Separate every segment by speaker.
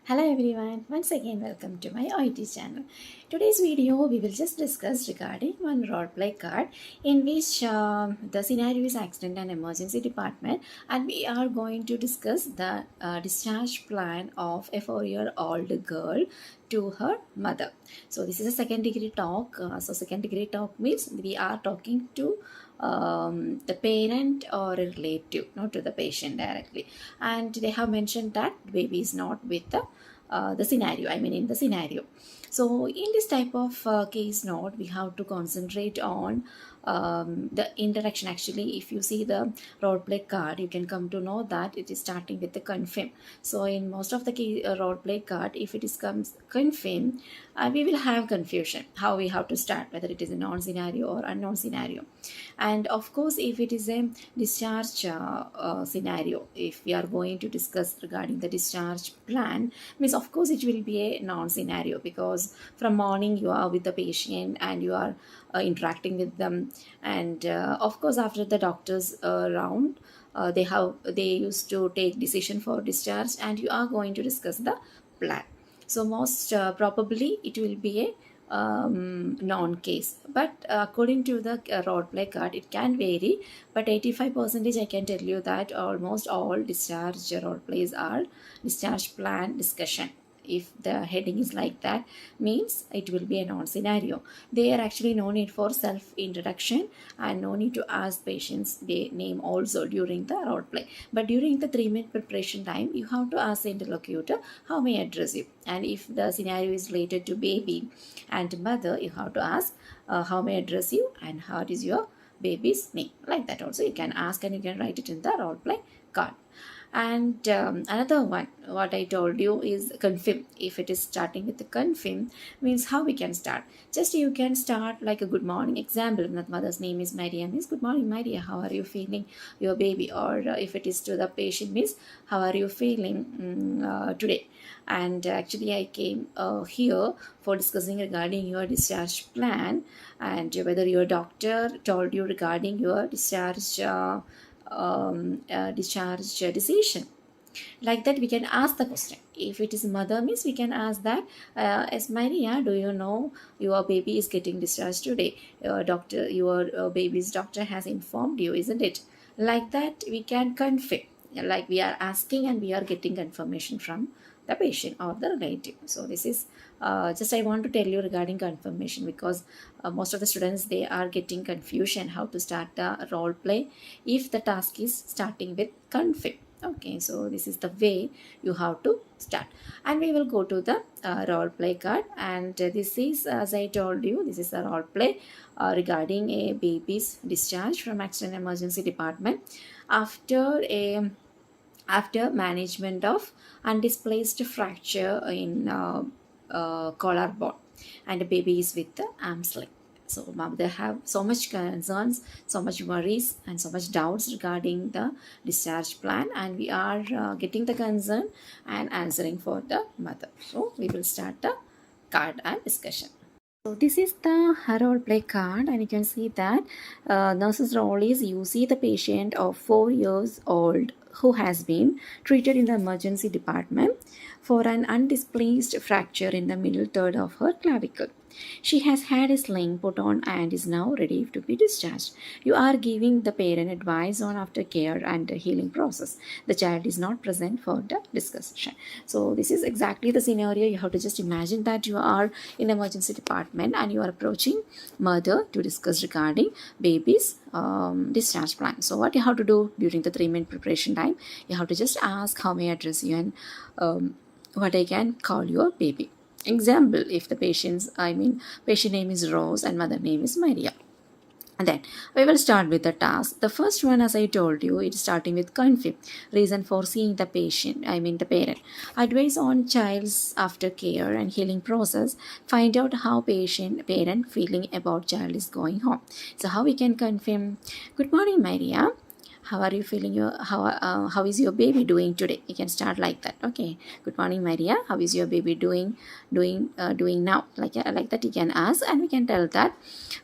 Speaker 1: Hello everyone, once again welcome to my Oet channel. Today's video we will just discuss regarding one role play card in which the scenario is accident and emergency department, and we are going to discuss the discharge plan of a 4-year-old girl to her mother. So this is a second degree talk. So second degree talk means we are talking to the parent or a relative, not to the patient directly, and they have mentioned that baby is not with the scenario, I mean in the scenario. So in this type of case note, we have to concentrate on the interaction. Actually, if you see the role play card, you can come to know that it is starting with the confirm. So in most of the role play card, if it is comes confirm, we will have confusion how we have to start, whether it is a known scenario or unknown scenario. And of course, if it is a discharge scenario, if we are going to discuss regarding the discharge plan, means of course it will be a known scenario, because from morning you are with the patient and you are interacting with them, and of course after the doctor's round, they used to take decision for discharge, and you are going to discuss the plan. So most probably it will be a non-case, but according to the role play card it can vary, but 85% I can tell you that almost all discharge role plays are discharge plan discussion. If the heading is like that, means it will be a non-scenario. There actually no need for self-introduction and no need to ask patients their name also during the role play, but during the 3-minute preparation time you have to ask the interlocutor how may I address you, and if the scenario is related to baby and mother, you have to ask how may I address you and what is your baby's name. Like that also you can ask, and you can write it in the role play card. And another one, what I told you is confirm. If it is starting with the confirm, means how we can start. Just you can start like a good morning. Example, that mother's name is Maria, means good morning Maria, how are you feeling your baby? Or if it is to the patient, means how are you feeling today? And actually I came here for discussing regarding your discharge plan, and whether your doctor told you regarding your discharge decision. Like that we can ask the question. If it is mother, means we can ask that, as Maria, do you know your baby is getting discharged today? Your baby's doctor has informed you, isn't it? Like that we can confirm, like we are asking and we are getting confirmation from the patient or the relative. So this is just I want to tell you regarding confirmation, because most of the students, they are getting confusion how to start the role play if the task is starting with confirm. Okay, so this is the way you have to start, and we will go to the role play card. And this is, as I told you, this is a role play regarding a baby's discharge from accident emergency department after management of undisplaced fracture in collarbone, and the baby is with the arm sling. So they have so much concerns, so much worries, and so much doubts regarding the discharge plan, and we are getting the concern and answering for the mother. So we will start the card and discussion. So this is the role play card, and you can see that nurse's role is you see the patient of 4 years old who has been treated in the emergency department for an undisplaced fracture in the middle third of her clavicle. She has had a sling put on and is now ready to be discharged. You are giving the parent advice on aftercare and the healing process. The child is not present for the discussion. So this is exactly the scenario. You have to just imagine that you are in emergency department and you are approaching mother to discuss regarding baby's discharge plan. So what you have to do during the 3-minute preparation time, you have to just ask how may I address you and what I can call your baby. Example, if the patient name is Rose and mother name is Maria. And then we will start with the task. The first one, as I told you, it is starting with confirm. Reason for seeing the the parent. Advice on child's aftercare and healing process. Find out how parent feeling about child is going home. So how we can confirm. Good morning, Maria. How are you feeling? How is your baby doing today? You can start like that. Okay. Good morning, Maria. How is your baby doing now? Like that, you can ask, and we can tell that.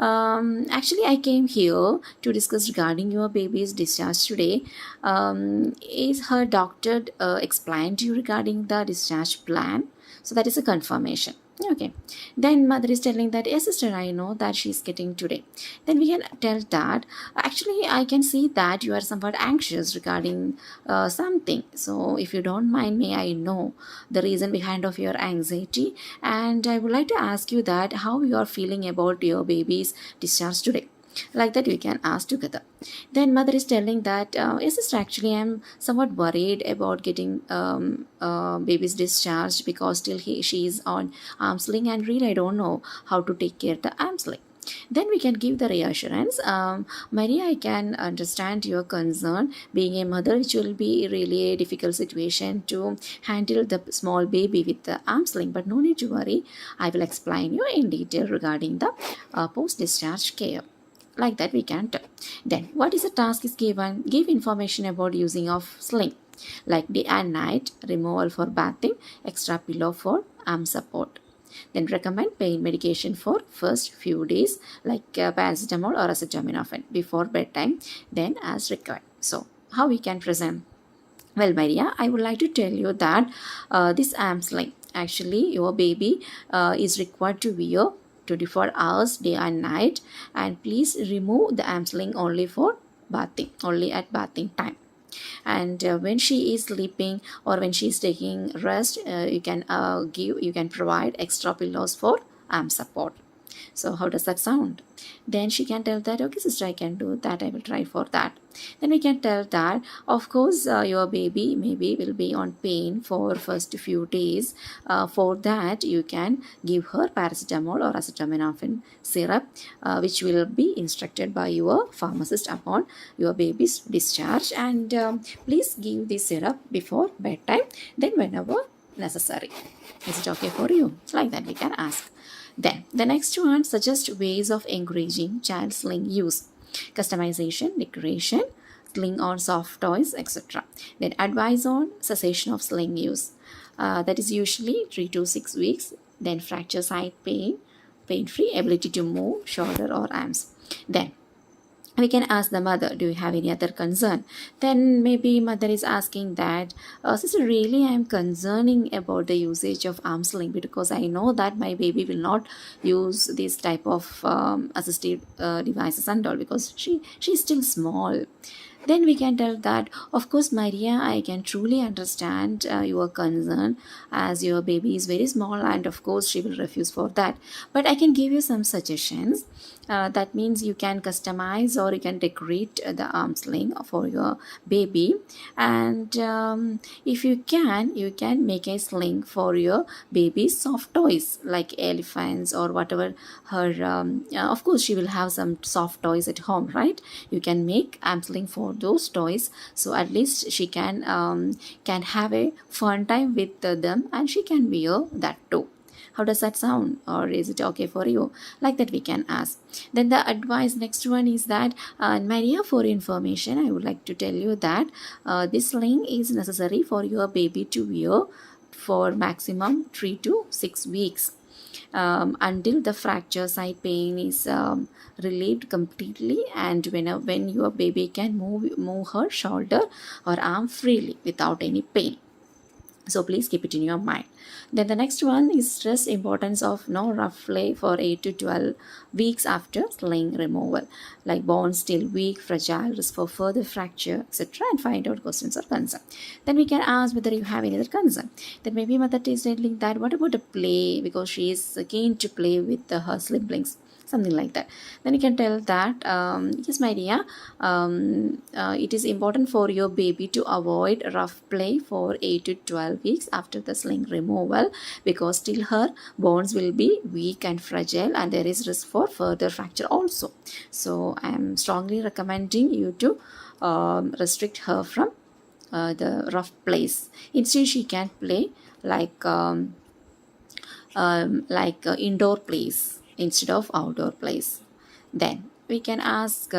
Speaker 1: Actually, I came here to discuss regarding your baby's discharge today. Is her doctor explained to you regarding the discharge plan? So that is a confirmation. Okay. Then mother is telling that, yes, sister, I know that she's getting today. Then we can tell that, actually, I can see that you are somewhat anxious regarding something. So if you don't mind, may I know the reason behind of your anxiety? And I would like to ask you that how you are feeling about your baby's discharge today. Like that, we can ask together. Then mother is telling that, yes, sister, actually I'm somewhat worried about getting baby's discharged, because still she is on arm sling, and really I don't know how to take care of the arm sling. Then we can give the reassurance. Maria, I can understand your concern. Being a mother, which will be really a difficult situation to handle the small baby with the arm sling, but no need to worry. I will explain you in detail regarding the post-discharge care. Like that, we can tell. Then what is the task is given? Give information about using of sling, like day and night, removal for bathing, extra pillow for arm support. Then recommend pain medication for first few days, like paracetamol or acetaminophen before bedtime, then as required. So how we can present? Well, Maria, I would like to tell you that this arm sling, actually your baby is required to wear 24 hours day and night, and please remove the arm sling only for bathing, only at bathing time. And when she is sleeping or when she is taking rest, you can provide extra pillows for arm support. So how does that sound? Then she can tell that, okay, sister, I can do that, I will try for that. Then we can tell that, of course, your baby maybe will be on pain for first few days. For that, you can give her paracetamol or acetaminophen syrup, which will be instructed by your pharmacist upon your baby's discharge. And please give this syrup before bedtime, then whenever necessary. Is it okay for you? Like that, we can ask. Then the next one, suggest ways of encouraging child sling use, customization, decoration, sling on soft toys, etc. Then advise on cessation of sling use. That is usually 3 to 6 weeks. Then fracture site pain-free, ability to move shoulder or arms. Then we can ask the mother, do you have any other concern? Then maybe mother is asking that, sister, really I am concerning about the usage of arm sling, because I know that my baby will not use this type of assistive devices and all, because she's still small. Then we can tell that, of course, Maria, I can truly understand your concern, as your baby is very small, and of course she will refuse for that. But I can give you some suggestions. That means you can customize or you can decorate the arm sling for your baby. And if you can make a sling for your baby's soft toys, like elephants or whatever her of course she will have some soft toys at home, right? You can make arm sling for those toys, so at least she can have a fun time with them, and she can wear that too. How does that sound? Or is it okay for you? Like that, we can ask. Then the advice, next one is that, Maria, for information, I would like to tell you that this sling is necessary for your baby to wear for maximum 3 to 6 weeks, until the fracture site pain is relieved completely, and when your baby can move her shoulder or arm freely without any pain. So please keep it in your mind. Then the next one is stress importance of no rough play for 8 to 12 weeks after sling removal, like bones still weak, fragile, risk for further fracture, etc., and find out questions or concern. Then we can ask whether you have any other concern. Then maybe mother is telling that, what about a play, because she is keen to play with her siblings, something like that. Then you can tell that, yes, my dear, it is important for your baby to avoid rough play for 8 to 12 weeks after the sling removal, because still her bones will be weak and fragile, and there is risk for further fracture also. So I am strongly recommending you to restrict her from the rough plays. Instead, she can play like indoor plays instead of outdoor plays. Then we can ask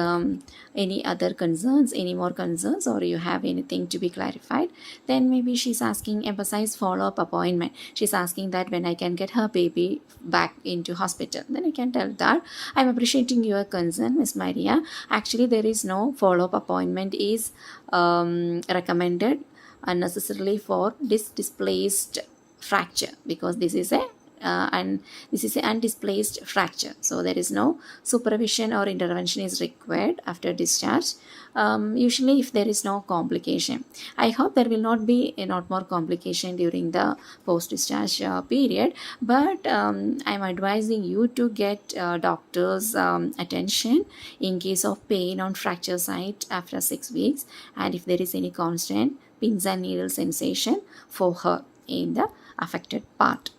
Speaker 1: any other concerns, any more concerns, or you have anything to be clarified. Then maybe she's asking emphasize follow-up appointment. She's asking that when I can get her baby back into hospital. Then you can tell that I'm appreciating your concern, Miss Maria. Actually, there is no follow-up appointment is recommended unnecessarily for this displaced fracture, because this is a and this is an undisplaced fracture, so there is no supervision or intervention is required after discharge. Usually if there is no complication, I hope there will not be a not more complication during the post discharge period, but I'm advising you to get doctor's attention in case of pain on fracture site after 6 weeks, and if there is any constant pins and needle sensation for her in the affected part.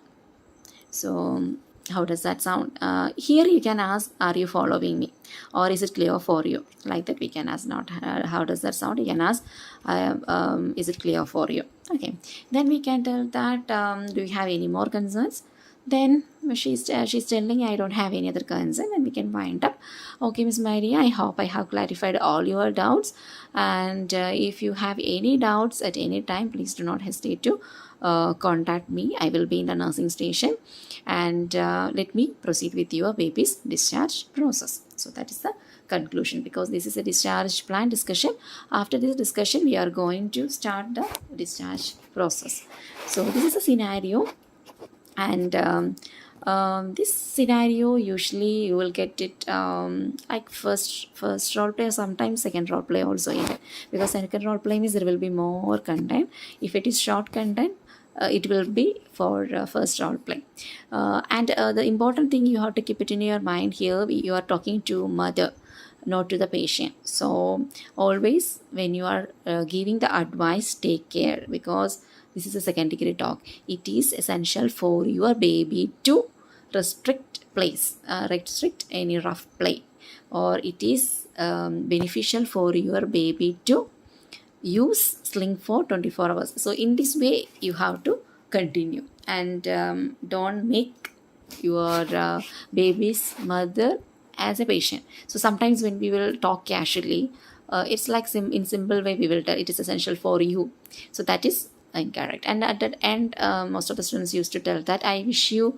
Speaker 1: So how does that sound? Here you can ask, are you following me, or is it clear for you? Like that we can ask, not how does that sound. You can ask, is it clear for you? Okay, then we can tell that do you have any more concerns? Then she's telling I don't have any other concern, and we can wind up. Okay, Miss Maria, I hope I have clarified all your doubts, and if you have any doubts at any time, please do not hesitate to contact me. I will be in the nursing station, and let me proceed with your baby's discharge process. So that is the conclusion, because this is a discharge plan discussion. After this discussion, we are going to start the discharge process. So this is a scenario, and this scenario usually you will get it like first role play, or sometimes second role play also in it, because second role play means there will be more content. If it is short content, it will be for first role play. And the important thing you have to keep it in your mind here, you are talking to mother, not to the patient. So always when you are giving the advice, take care, because this is a second degree talk. It is essential for your baby to restrict any rough play, or it is beneficial for your baby to use sling for 24 hours. So in this way you have to continue, and don't make your baby's mother as a patient. So sometimes when we will talk casually, it's like in simple way we will tell it is essential for you. So that is incorrect. And at the end, most of the students used to tell that I wish you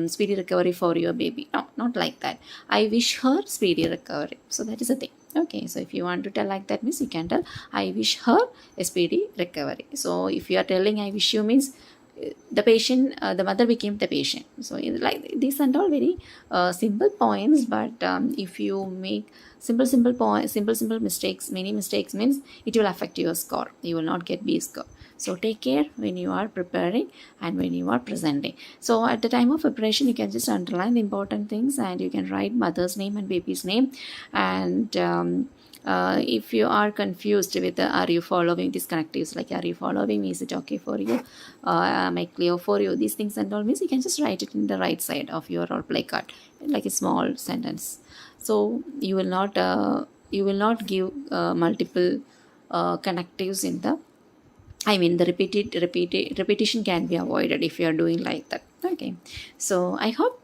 Speaker 1: speedy recovery for your baby. No, not like that. I wish her speedy recovery. So that is the thing. Okay, so if you want to tell like that, means you can tell I wish her a speedy recovery. So if you are telling I wish you, means the patient, the mother became the patient. So like these and all very simple points, but if you make simple mistakes, many mistakes, means it will affect your score. You will not get B score. So take care when you are preparing and when you are presenting. So at the time of preparation, you can just underline the important things, and you can write mother's name and baby's name. And if you are confused with are you following these connectives, like are you following me, is it okay for you, am I clear for you, these things and all, means you can just write it in the right side of your role play card, like a small sentence. So you will not give multiple connectives in the, I mean the repetition can be avoided if you are doing like that. Okay, so I hope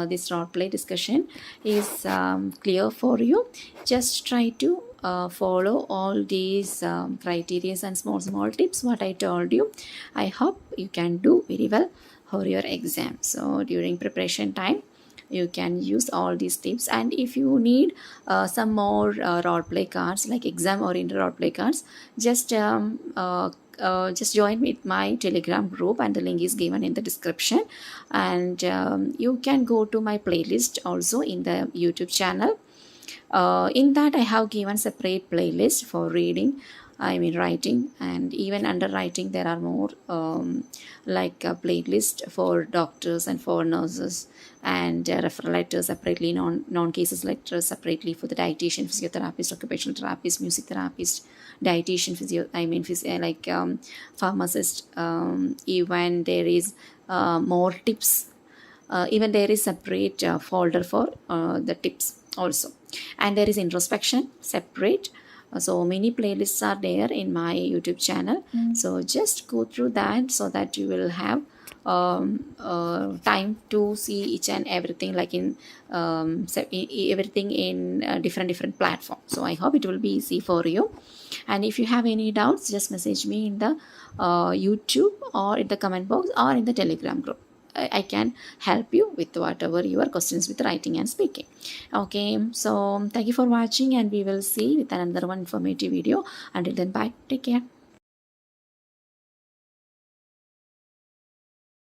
Speaker 1: this role play discussion is clear for you. Just try to follow all these criteria and small tips what I told you. I hope you can do very well for your exam. So during preparation time, you can use all these tips, and if you need some more role play cards, like exam oriented role play cards, just join with my Telegram group, and the link is given in the description. And you can go to my playlist also in the YouTube channel. In that I have given separate playlist for reading, I mean writing, and even under writing there are more like a playlist for doctors and for nurses, and referral letters separately, non-cases letters separately for the dietitian, physiotherapist, occupational therapist, music therapist, dietitian, pharmacist. Even there is more tips. Even there is separate folder for the tips also, and there is introspection separate. So many playlists are there in my YouTube channel. So just go through that so that you will have time to see each and everything, like in everything in different platforms. So I hope it will be easy for you. And if you have any doubts, just message me in the YouTube or in the comment box or in the Telegram group. I can help you with whatever your questions with writing and speaking. Okay, so thank you for watching, and we will see with another one informative video. Until then, bye, take care.